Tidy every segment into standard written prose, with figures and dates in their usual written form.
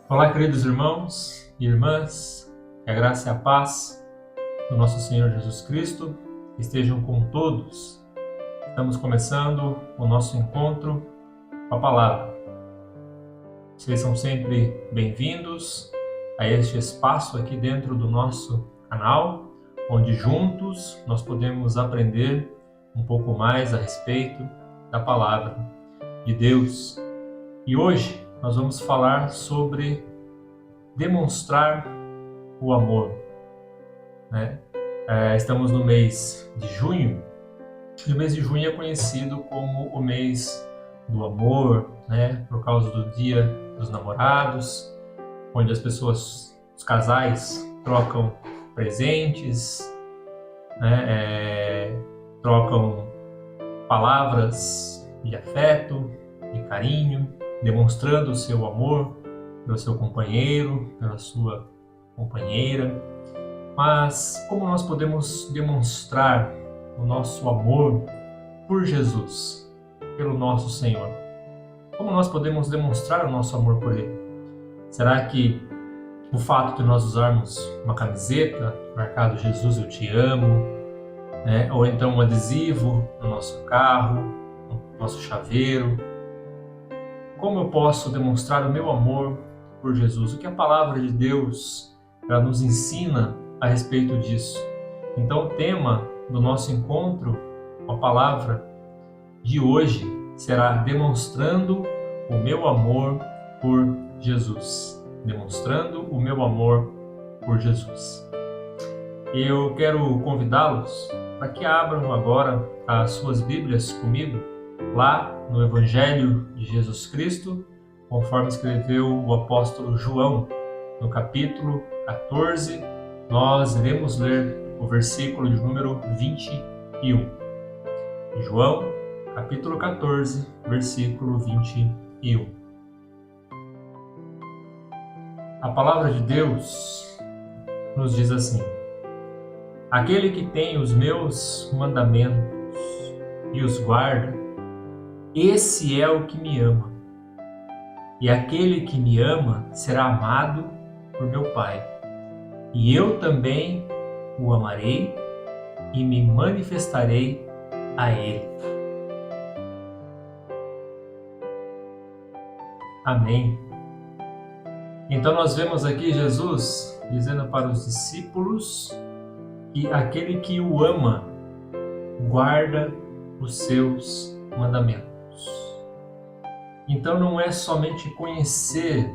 Olá, queridos irmãos e irmãs, que a graça e a paz do nosso Senhor Jesus Cristo estejam com todos. Estamos começando o nosso encontro com a Palavra. Vocês são sempre bem-vindos a este espaço aqui dentro do nosso canal, onde juntos nós podemos aprender um pouco mais a respeito da Palavra de Deus. E hoje nós vamos falar sobre demonstrar o amor, né? Estamos no mês de junho, e o mês de junho é conhecido como o mês do amor, né? Por causa do Dia dos Namorados, onde as pessoas, os casais, trocam presentes, né? Trocam palavras de afeto, de carinho, demonstrando o seu amor pelo seu companheiro, pela sua companheira. Mas como nós podemos demonstrar o nosso amor por Jesus, pelo nosso Senhor? Como nós podemos demonstrar o nosso amor por Ele? Será que o fato de nós usarmos uma camiseta marcado Jesus eu te amo, né? Ou então um adesivo no nosso carro, no nosso chaveiro? Como eu posso demonstrar o meu amor por Jesus? O que a palavra de Deus ela nos ensina a respeito disso? Então, o tema do nosso encontro com a palavra de hoje será demonstrando o meu amor por Jesus. Demonstrando o meu amor por Jesus. Eu quero convidá-los para que abram agora as suas Bíblias comigo, lá no Evangelho de Jesus Cristo, conforme escreveu o apóstolo João, no capítulo 14, nós iremos ler o versículo de número 21. João, capítulo 14, versículo 21. A palavra de Deus nos diz assim: aquele que tem os meus mandamentos e os guarda, esse é o que me ama. E aquele que me ama será amado por meu Pai. E eu também o amarei e me manifestarei a ele. Amém. Então nós vemos aqui Jesus dizendo para os discípulos que aquele que o ama guarda os seus mandamentos. Então não é somente conhecer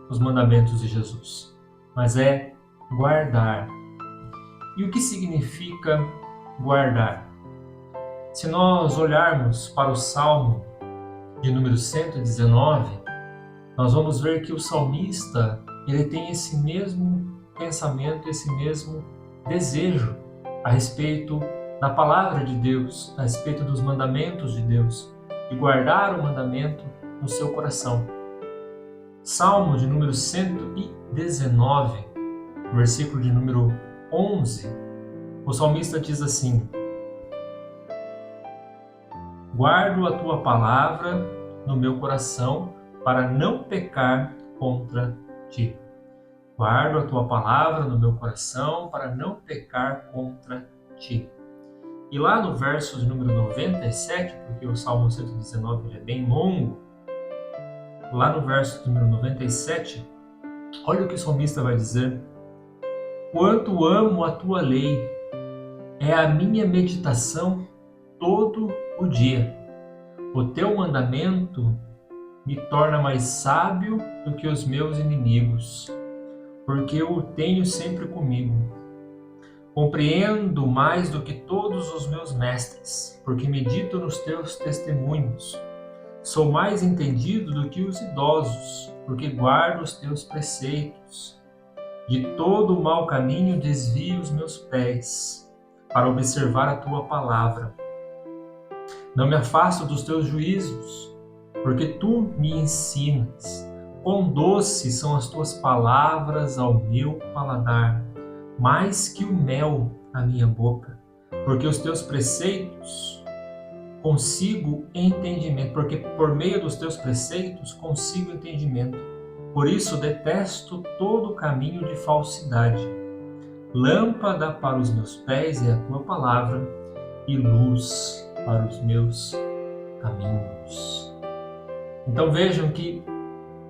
os mandamentos de Jesus, mas é guardar. E o que significa guardar? Se nós olharmos para o Salmo de número 119, nós vamos ver que o salmista ele tem esse mesmo pensamento, esse mesmo desejo a respeito da palavra de Deus, a respeito dos mandamentos de Deus, e guardar o mandamento no seu coração. Salmo de número 119, versículo de número 11, o salmista diz assim: guardo a tua palavra no meu coração para não pecar contra ti. Guardo a tua palavra no meu coração para não pecar contra ti. E lá no verso de número 97, porque o Salmo 119 ele é bem longo, lá no verso número 97, olha o que o salmista vai dizer: quanto amo a tua lei, é a minha meditação todo o dia. O teu mandamento me torna mais sábio do que os meus inimigos, porque eu o tenho sempre comigo. Compreendo mais do que todos os meus mestres, porque medito nos teus testemunhos. Sou mais entendido do que os idosos, porque guardo os teus preceitos. De todo o mau caminho desvio os meus pés, para observar a tua palavra. Não me afasto dos teus juízos, porque tu me ensinas. Quão doces são as tuas palavras ao meu paladar, mais que o mel à minha boca, porque os teus preceitos consigo entendimento, porque por meio dos teus preceitos consigo entendimento. Por isso detesto todo caminho de falsidade. Lâmpada para os meus pés é a tua palavra e luz para os meus caminhos. Então vejam que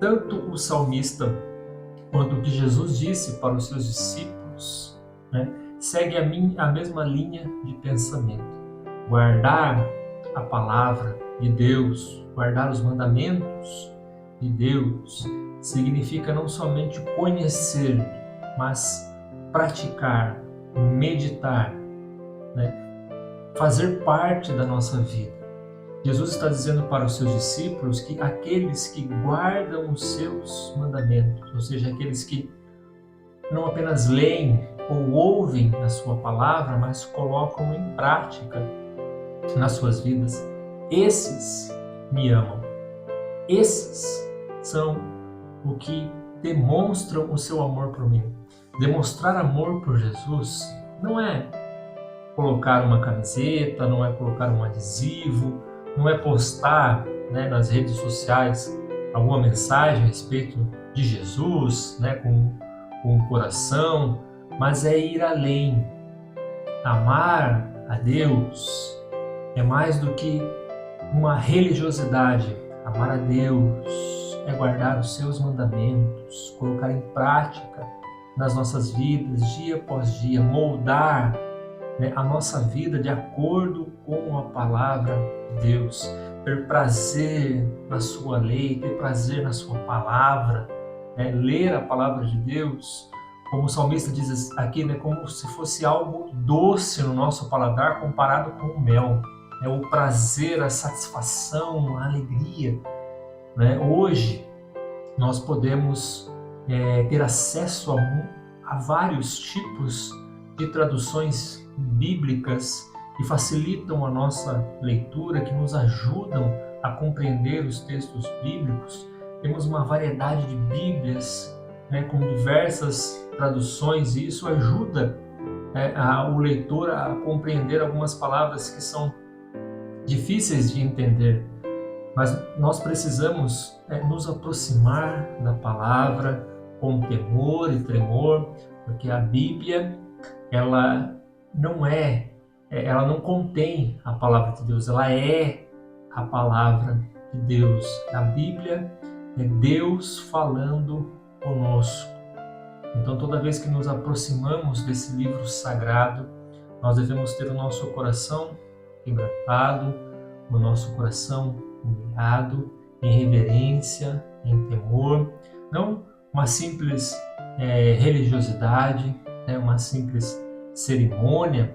tanto o salmista quanto o que Jesus disse para os seus discípulos, segue a mesma linha de pensamento. Guardar a palavra de Deus, guardar os mandamentos de Deus, significa não somente conhecer, mas praticar, meditar, fazer parte da nossa vida. Jesus está dizendo para os seus discípulos que aqueles que guardam os seus mandamentos, ou seja, aqueles que não apenas leem ou ouvem a sua palavra, mas colocam em prática nas suas vidas, esses me amam. Esses são o que demonstram o seu amor por mim. Demonstrar amor por Jesus não é colocar uma camiseta, não é colocar um adesivo, não é postar nas redes sociais alguma mensagem a respeito de Jesus, com um coração, mas é ir além. Amar a Deus é mais do que uma religiosidade. Amar a Deus é guardar os seus mandamentos, colocar em prática nas nossas vidas, dia após dia, moldar a nossa vida de acordo com a palavra de Deus, ter prazer na sua lei, ter prazer na sua palavra, ler a palavra de Deus, como o salmista diz aqui, como se fosse algo doce no nosso paladar comparado com o mel, o prazer, a satisfação, a alegria. Hoje nós podemos ter acesso a vários tipos de traduções bíblicas que facilitam a nossa leitura, que nos ajudam a compreender os textos bíblicos. Temos uma variedade de Bíblias, com diversas traduções, e isso ajuda o leitor a compreender algumas palavras que são difíceis de entender. Mas nós precisamos nos aproximar da palavra com temor e tremor, porque a Bíblia ela não contém a palavra de Deus, ela é a palavra de Deus. A Bíblia é Deus falando conosco. Então, toda vez que nos aproximamos desse livro sagrado, nós devemos ter o nosso coração quebrantado, o nosso coração humilhado, em reverência, em temor, não uma simples religiosidade, uma simples cerimônia,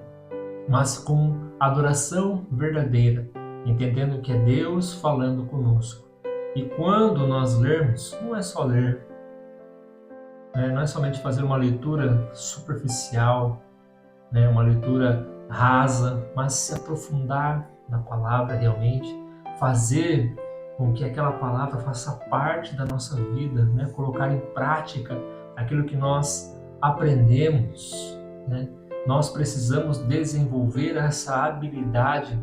mas com adoração verdadeira, entendendo que é Deus falando conosco. E quando nós lermos, não é só ler, não é somente fazer uma leitura superficial, uma leitura rasa, mas se aprofundar na palavra realmente, fazer com que aquela palavra faça parte da nossa vida, colocar em prática aquilo que nós aprendemos. Nós precisamos desenvolver essa habilidade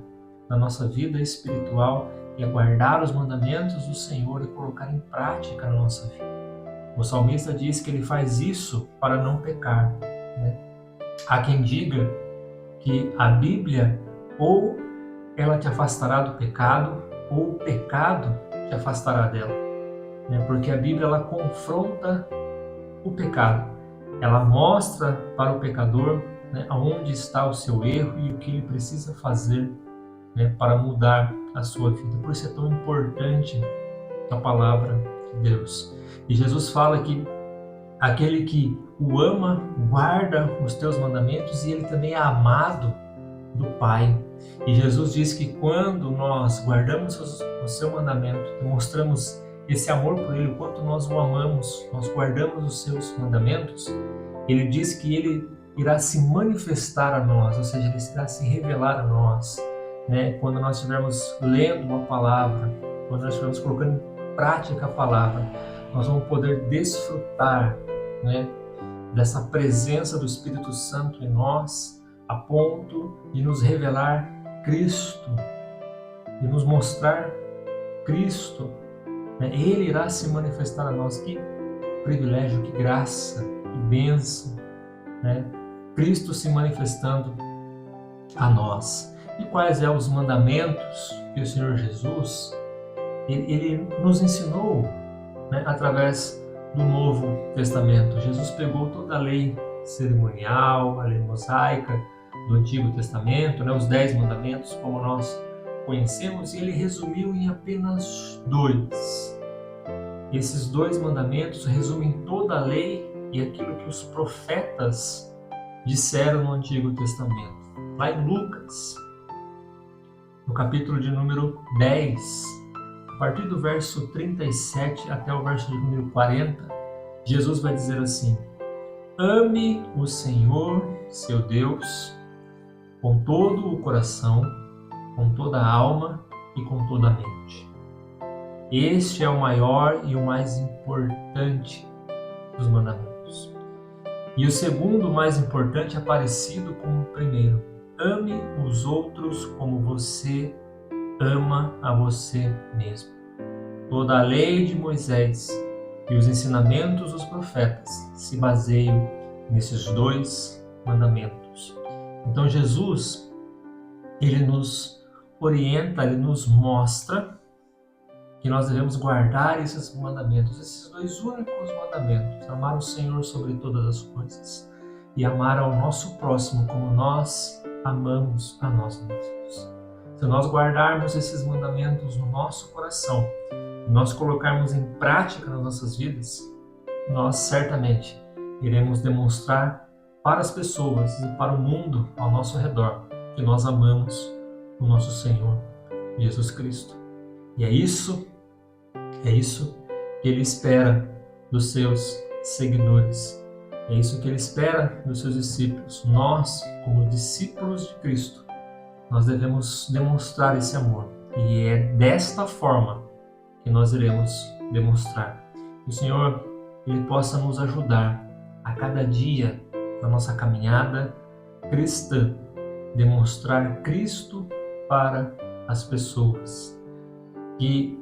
na nossa vida espiritual e guardar os mandamentos do Senhor e colocar em prática na nossa vida. O salmista diz que ele faz isso para não pecar. Há quem diga que a Bíblia ou ela te afastará do pecado ou o pecado te afastará dela. Porque a Bíblia ela confronta o pecado. Ela mostra para o pecador aonde está o seu erro e o que ele precisa fazer para mudar a sua vida. Por isso é tão importante a palavra de Deus. E Jesus fala que aquele que o ama, guarda os teus mandamentos, e ele também é amado do Pai. E Jesus diz que quando nós guardamos o seu mandamento, demonstramos esse amor por ele, o quanto nós o amamos, nós guardamos os seus mandamentos, ele diz que ele irá se manifestar a nós, ou seja, ele irá se revelar a nós. Quando nós estivermos lendo uma palavra, quando nós estivermos colocando em prática a palavra, nós vamos poder desfrutar dessa presença do Espírito Santo em nós, a ponto de nos revelar Cristo, de nos mostrar Cristo Ele irá se manifestar a nós. Que privilégio, que graça, que bênção, né? Cristo se manifestando a nós. E quais são os mandamentos que o Senhor Jesus ele nos ensinou, né, através do Novo Testamento? Jesus pegou toda a lei cerimonial, a lei mosaica do Antigo Testamento, né, os 10 mandamentos, como nós conhecemos, e ele resumiu em apenas 2. Esses 2 mandamentos resumem toda a lei e aquilo que os profetas disseram no Antigo Testamento. Lá em Lucas, no capítulo de número 10, a partir do verso 37 até o verso de número 40, Jesus vai dizer assim: ame o Senhor, seu Deus, com todo o coração, com toda a alma e com toda a mente. Este é o maior e o mais importante dos mandamentos. E o segundo mais importante é parecido com o primeiro: ame os outros como você ama a você mesmo. Toda a lei de Moisés e os ensinamentos dos profetas se baseiam nesses 2 mandamentos. Então Jesus, ele nos orienta, ele nos mostra que nós devemos guardar esses mandamentos, esses 2 únicos mandamentos: amar o Senhor sobre todas as coisas e amar ao nosso próximo como nós amamos a nós mesmos. Se nós guardarmos esses mandamentos no nosso coração, e nós colocarmos em prática nas nossas vidas, nós certamente iremos demonstrar para as pessoas e para o mundo ao nosso redor que nós amamos o nosso Senhor Jesus Cristo. E é isso que Ele espera dos seus seguidores. É isso que Ele espera dos seus discípulos. Nós, como discípulos de Cristo, nós devemos demonstrar esse amor. E é desta forma que nós iremos demonstrar. Que o Senhor, Ele possa nos ajudar a cada dia na nossa caminhada cristã, demonstrar Cristo para as pessoas. Que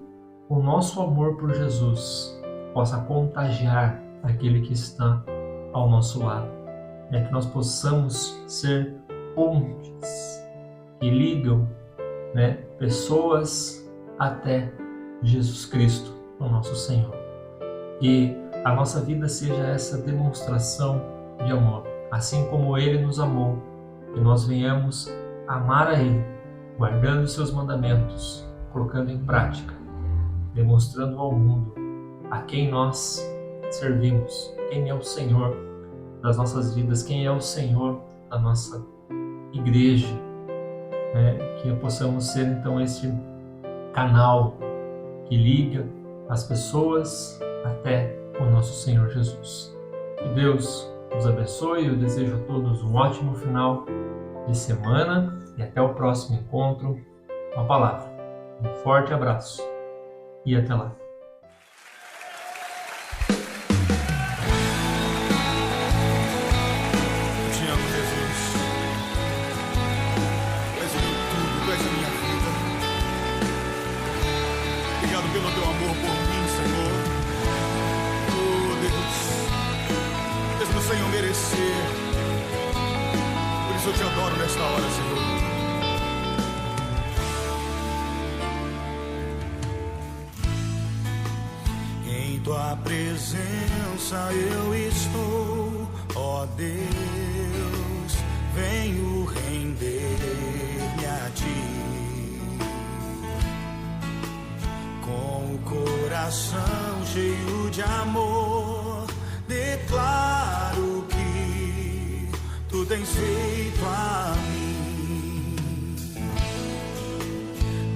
o nosso amor por Jesus possa contagiar aquele que está ao nosso lado. É que nós possamos ser pontes que ligam, né, pessoas até Jesus Cristo, o nosso Senhor. Que a nossa vida seja essa demonstração de amor. Assim como Ele nos amou, que nós venhamos amar a Ele, guardando os seus mandamentos, colocando em prática, demonstrando ao mundo a quem nós servimos, quem é o Senhor das nossas vidas, quem é o Senhor da nossa igreja, né? Que possamos ser então esse canal que liga as pessoas até o nosso Senhor Jesus. Que Deus nos abençoe. Eu desejo a todos um ótimo final de semana e até o próximo encontro com a palavra. Um forte abraço e até lá. Pelo teu amor por mim, Senhor. Oh, Deus, mesmo sem eu merecer, por isso eu te adoro nesta hora, Senhor. Em tua presença eu estou, ó Deus, venho render-me a ti. Com o coração cheio de amor, declaro que tu tens feito a mim.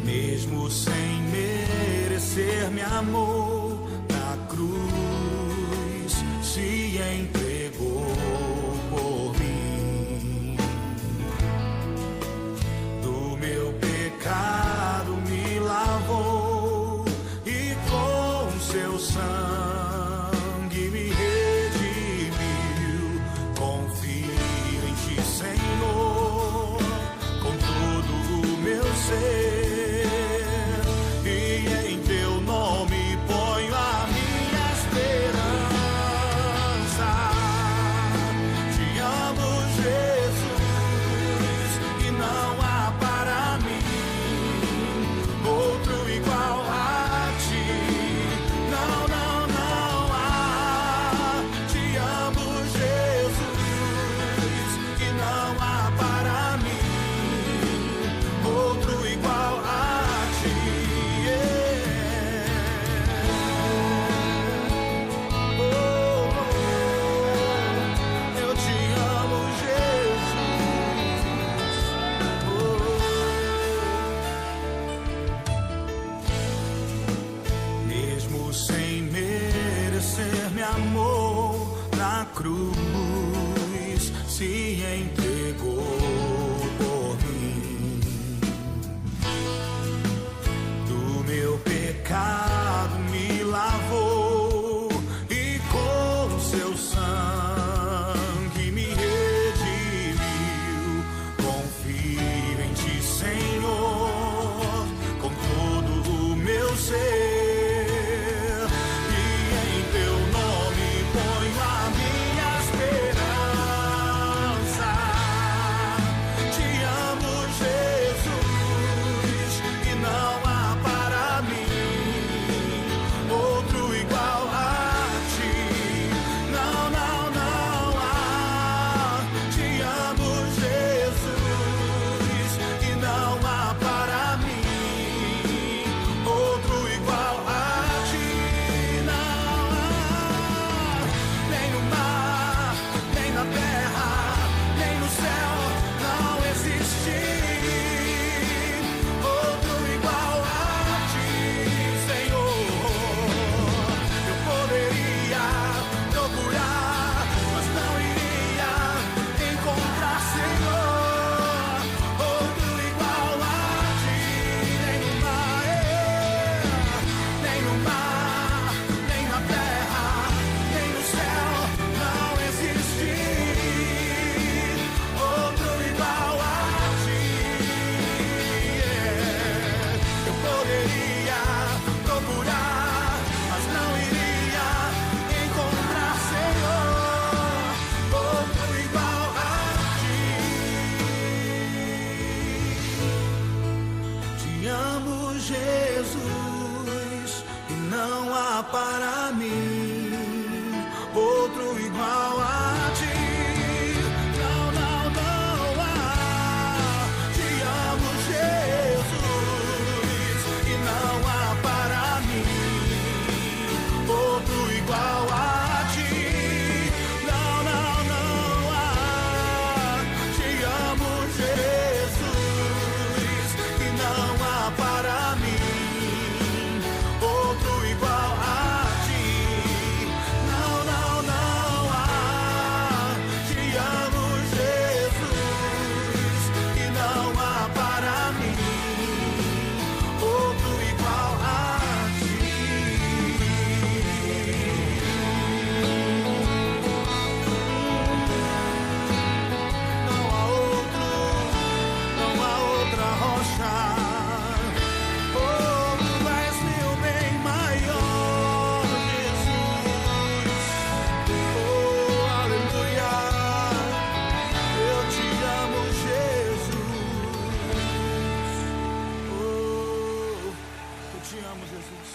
Mesmo sem merecer, meu amor, na cruz se entregou por mim. Do meu pecado me lavou, seu sangue me redimiu. Confio em ti, Senhor, com todo o meu ser, e em teu nome posso amor na cruz se entregou por mim. Do meu pecado me lavou e com seu sangue me redimiu. Confio em ti, Senhor, com todo o meu ser. Jesus, e não há para mim outro igual a ti. Não, não, não há. Te amo, Jesus, e não há para mim outro igual a ti. Não, não, não há. Te amo, Jesus, e não há para mim outro igual a ti. Não, não, não há. Te amo, Jesus, e não há para mim outro igual a ti. Não há outro, não há outra rocha. Oh, tu és meu bem maior, Jesus. Oh, aleluia. Eu te amo, Jesus. Oh, eu te amo, Jesus.